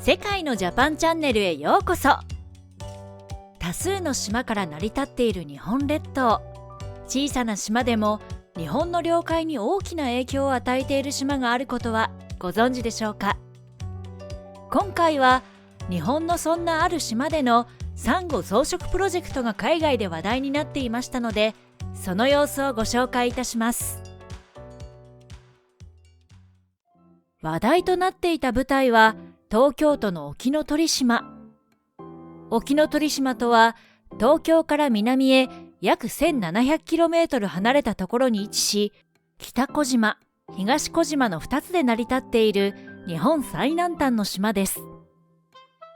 世界のジャパンチャンネルへようこそ。多数の島から成り立っている日本列島。小さな島でも日本の領海に大きな影響を与えている島があることはご存知でしょうか。今回は日本のそんなある島でのサンゴ増殖プロジェクトが海外で話題になっていましたので、その様子をご紹介いたします。話題となっていた舞台は東京都の沖ノ鳥島。沖ノ鳥島とは東京から南へ約 1700km 離れたところに位置し、北小島、東小島の2つで成り立っている日本最南端の島です。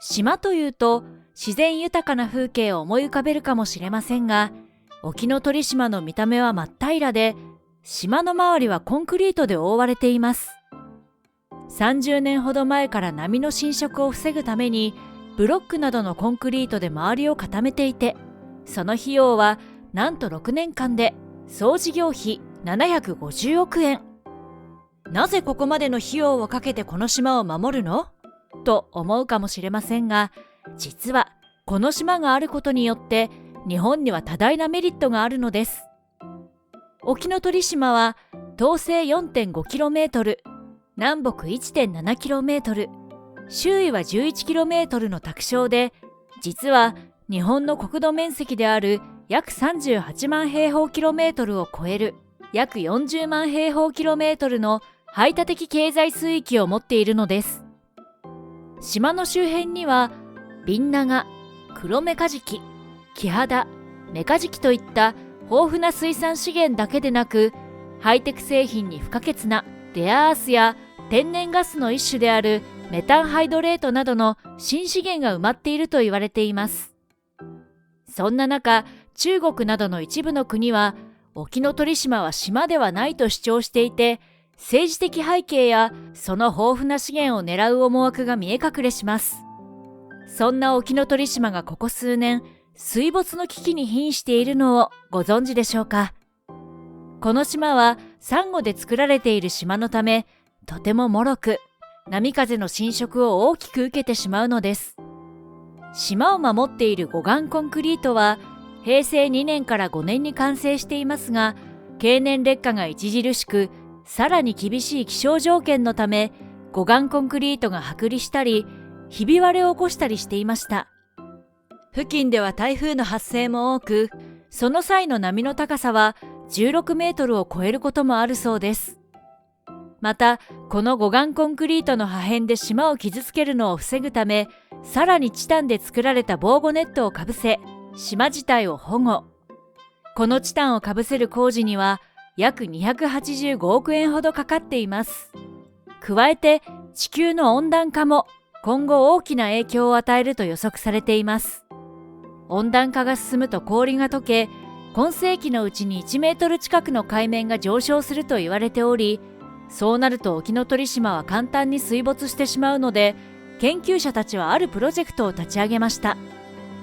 島というと自然豊かな風景を思い浮かべるかもしれませんが、沖ノ鳥島の見た目は真っ平らで、島の周りはコンクリートで覆われています。30年ほど前から波の侵食を防ぐためにブロックなどのコンクリートで周りを固めていて、その費用はなんと6年間で総事業費750億円。なぜここまでの費用をかけてこの島を守るのと思うかもしれませんが、実はこの島があることによって日本には多大なメリットがあるのです。沖ノ鳥島は東西 4.5km、南北 1.7km、周囲は 11km の卓上で、実は日本の国土面積である約38万平方キロメートルを超える約40万平方キロメートルの排他的経済水域を持っているのです。島の周辺にはビンナガ、黒メカジキ、キハダ、メカジキといった豊富な水産資源だけでなく、ハイテク製品に不可欠なレアアースや天然ガスの一種であるメタンハイドレートなどの新資源が埋まっていると言われています。そんな中、中国などの一部の国は沖ノ鳥島は島ではないと主張していて、政治的背景やその豊富な資源を狙う思惑が見え隠れします。そんな沖ノ鳥島がここ数年水没の危機に瀕しているのをご存知でしょうか。この島はサンゴで作られている島のため、とても脆く、波風の侵食を大きく受けてしまうのです。島を守っている護岸コンクリートは平成2年から5年に完成していますが、経年劣化が著しく、さらに厳しい気象条件のため、護岸コンクリートが剥離したり、ひび割れを起こしたりしていました。付近では台風の発生も多く、その際の波の高さは16メートルを超えることもあるそうです。また、この護岸コンクリートの破片で島を傷つけるのを防ぐため、さらにチタンで作られた防護ネットをかぶせ、島自体を保護。このチタンをかぶせる工事には約285億円ほどかかっています。加えて地球の温暖化も今後大きな影響を与えると予測されています。温暖化が進むと氷が溶け、今世紀のうちに1メートル近くの海面が上昇すると言われており、そうなると沖ノ鳥島は簡単に水没してしまうので、研究者たちはあるプロジェクトを立ち上げました。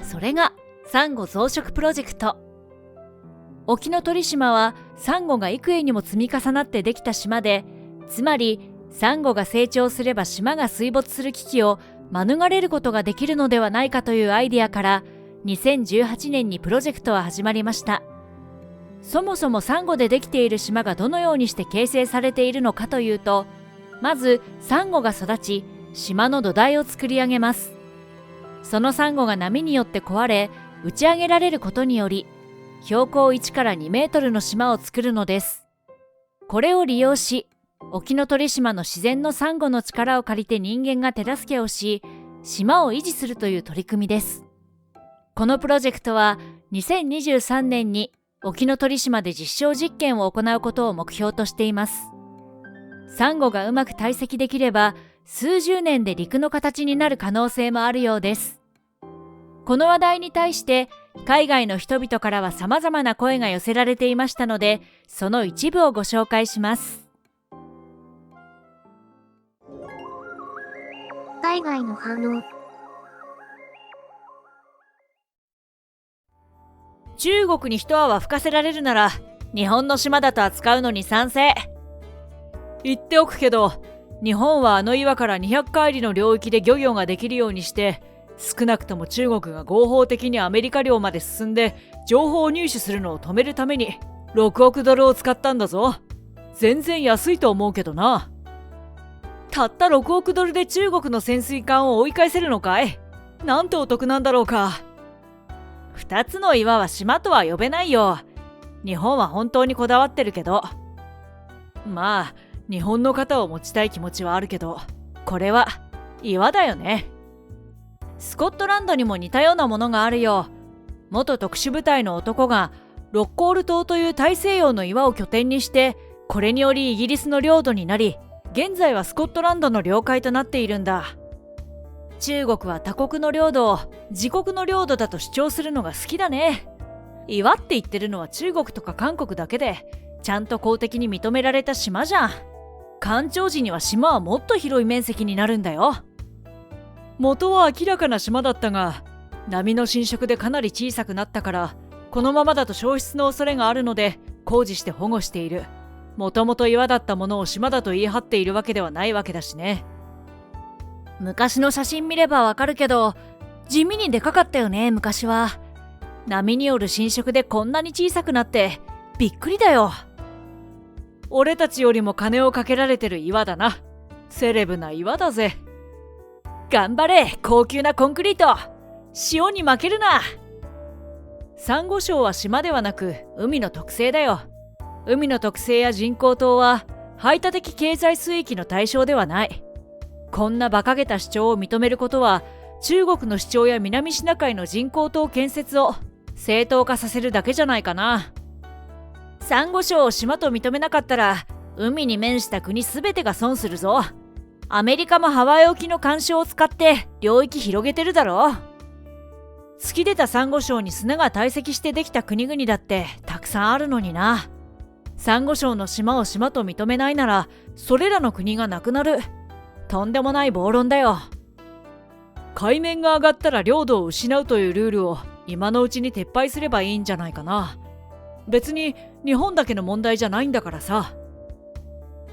それがサンゴ増殖プロジェクト。沖ノ鳥島はサンゴが幾重にも積み重なってできた島で、つまりサンゴが成長すれば島が水没する危機を免れることができるのではないかというアイデアから、2018年にプロジェクトは始まりました。そもそもサンゴでできている島がどのようにして形成されているのかというと、まずサンゴが育ち、島の土台を作り上げます。そのサンゴが波によって壊れ、打ち上げられることにより、標高1から2メートルの島を作るのです。これを利用し、沖ノ鳥島の自然のサンゴの力を借りて人間が手助けをし、島を維持するという取り組みです。このプロジェクトは2023年に沖ノ鳥島で実証実験を行うことを目標としています。サンゴがうまく堆積できれば、数十年で陸の形になる可能性もあるようです。この話題に対して海外の人々からは様々な声が寄せられていましたので、その一部をご紹介します。海外の反応。中国に一泡吹かせられるなら日本の島だと扱うのに賛成。言っておくけど、日本はあの岩から200海里の領域で漁業ができるようにして、少なくとも中国が合法的にアメリカ領まで進んで情報を入手するのを止めるために6億ドルを使ったんだぞ。全然安いと思うけどな。たった6億ドルで中国の潜水艦を追い返せるのかい？なんてお得なんだろうか。2つの岩は島とは呼べないよ。日本は本当にこだわってるけど。まあ、日本の肩を持ちたい気持ちはあるけど、これは岩だよね。スコットランドにも似たようなものがあるよ。元特殊部隊の男がロッコール島という大西洋の岩を拠点にして、これによりイギリスの領土になり、現在はスコットランドの領海となっているんだ。中国は他国の領土を自国の領土だと主張するのが好きだね。岩って言ってるのは中国とか韓国だけで、ちゃんと公的に認められた島じゃん。干潮時には島はもっと広い面積になるんだよ。元は明らかな島だったが、波の浸食でかなり小さくなったから、このままだと消失の恐れがあるので工事して保護している。もともと岩だったものを島だと言い張っているわけではないわけだしね。昔の写真見ればわかるけど、地味にでかかったよね、昔は。波による浸食でこんなに小さくなってびっくりだよ。俺たちよりも金をかけられてる岩だな。セレブな岩だぜ。頑張れ、高級なコンクリート。潮に負けるな。サンゴ礁は島ではなく海の特性だよ。海の特性や人工島は排他的経済水域の対象ではない。こんな馬鹿げた主張を認めることは、中国の主張や南シナ海の人工島建設を正当化させるだけじゃないかな。サンゴ礁を島と認めなかったら、海に面した国すべてが損するぞ。アメリカもハワイ沖の干渉を使って領域広げてるだろ。突き出たサンゴ礁に砂が堆積してできた国々だってたくさんあるのにな。サンゴ礁の島を島と認めないなら、それらの国がなくなる。とんでもない暴論だよ。海面が上がったら領土を失うというルールを今のうちに撤廃すればいいんじゃないかな。別に日本だけの問題じゃないんだからさ。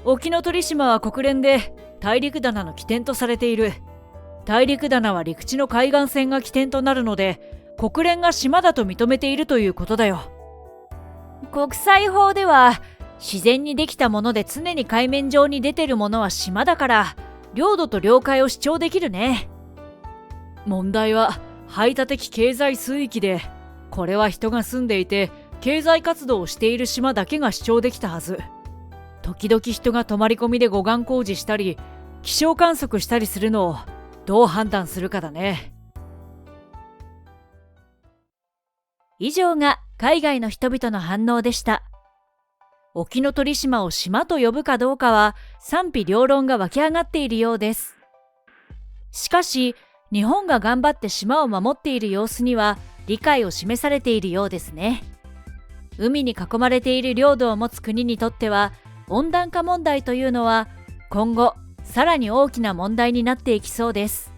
沖ノ鳥島は国連で大陸棚の起点とされている。大陸棚は陸地の海岸線が起点となるので、国連が島だと認めているということだよ。国際法では、自然にできたもので常に海面上に出てるものは島だから、領土と領海を主張できるね。問題は排他的経済水域で、これは人が住んでいて経済活動をしている島だけが主張できたはず。時々人が泊まり込みで護岸工事したり気象観測したりするのをどう判断するかだね。以上が海外の人々の反応でした。沖ノ鳥島を島と呼ぶかどうかは賛否両論が湧き上がっているようです。しかし、日本が頑張って島を守っている様子には理解を示されているようですね。海に囲まれている領土を持つ国にとっては、温暖化問題というのは今後さらに大きな問題になっていきそうです。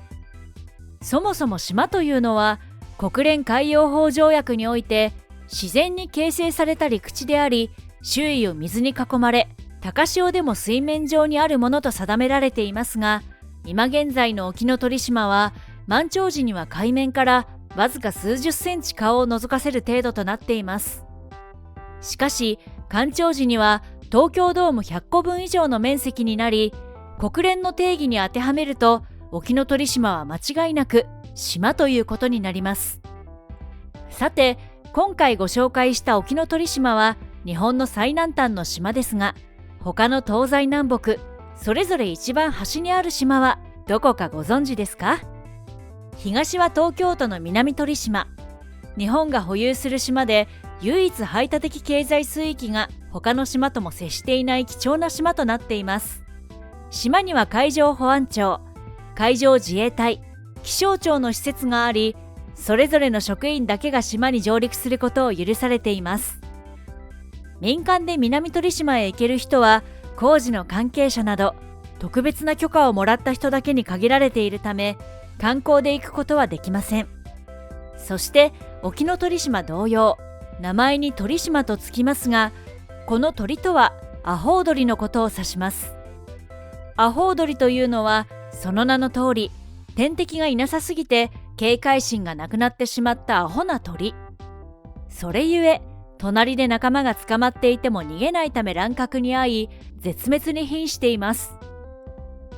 そもそも島というのは国連海洋法条約において自然に形成された陸地であり、周囲を水に囲まれ、高潮でも水面上にあるものと定められていますが、今現在の沖ノ鳥島は満潮時には海面からわずか数十センチ顔を覗かせる程度となっています。しかし干潮時には東京ドーム100個分以上の面積になり、国連の定義に当てはめると沖ノ鳥島は間違いなく島ということになります。さて、今回ご紹介した沖ノ鳥島は日本の最南端の島ですが、他の東西南北それぞれ一番端にある島はどこかご存知ですか？東は東京都の南鳥島。日本が保有する島で唯一排他的経済水域が他の島とも接していない貴重な島となっています。島には海上保安庁、海上自衛隊、気象庁の施設があり、それぞれの職員だけが島に上陸することを許されています。民間で南鳥島へ行ける人は工事の関係者など特別な許可をもらった人だけに限られているため、観光で行くことはできません。そして沖ノ鳥島同様、名前に鳥島とつきますが、この鳥とはアホウドリのことを指します。アホウドリというのはその名の通り、天敵がいなさすぎて警戒心がなくなってしまったアホな鳥。それゆえ、隣で仲間が捕まっていても逃げないため乱獲に遭い、絶滅に瀕しています。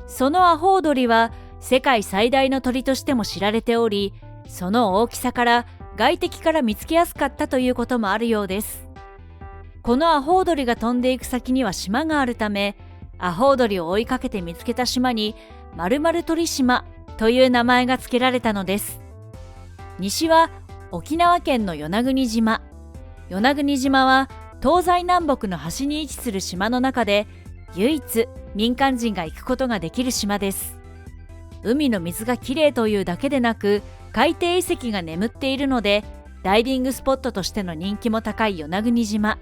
そのアホウドリは世界最大の鳥としても知られており、その大きさから外敵から見つけやすかったということもあるようです。このアホウドリが飛んでいく先には島があるため、アホウドリを追いかけて見つけた島に〇〇鳥島という名前が付けられたのです。西は沖縄県の与那国島。与那国島は東西南北の端に位置する島の中で唯一民間人が行くことができる島です。海の水がきれいというだけでなく、海底遺跡が眠っているのでダイビングスポットとしての人気も高い与那国島。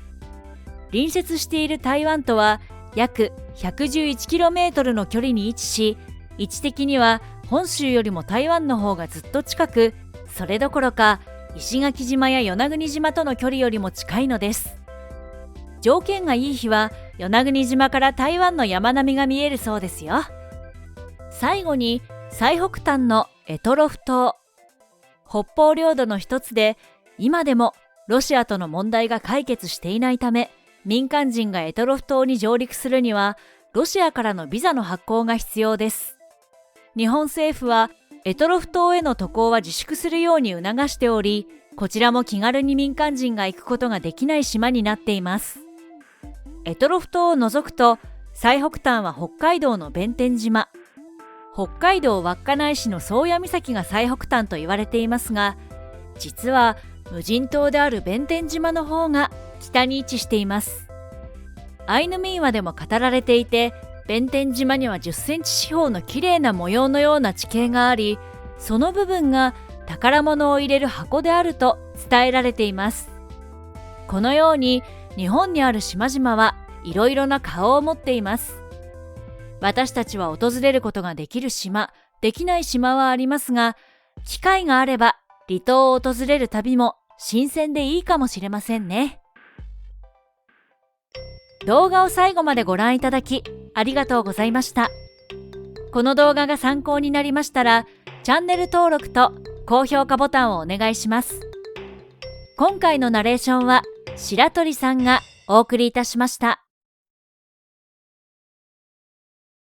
隣接している台湾とは約 111km の距離に位置し、位置的には本州よりも台湾の方がずっと近く、それどころか石垣島や与那国島との距離よりも近いのです。条件がいい日は与那国島から台湾の山並みが見えるそうですよ。最後に最北端の択捉島。北方領土の一つで、今でもロシアとの問題が解決していないため、民間人が択捉島に上陸するにはロシアからのビザの発行が必要です。日本政府は択捉島への渡航は自粛するように促しており、こちらも気軽に民間人が行くことができない島になっています。択捉島を除くと最北端は北海道の弁天島。北海道稚内市の宗谷岬が最北端と言われていますが、実は無人島である弁天島の方が北に位置しています。アイヌ民話でも語られていて、弁天島には10センチ四方のきれいな模様のような地形があり、その部分が宝物を入れる箱であると伝えられています。このように日本にある島々はいろいろな顔を持っています。私たちは訪れることができる島、できない島はありますが、機会があれば離島を訪れる旅も新鮮でいいかもしれませんね。動画を最後までご覧いただきありがとうございました。この動画が参考になりましたら、チャンネル登録と高評価ボタンをお願いします。今回のナレーションは白鳥さんがお送りいたしました。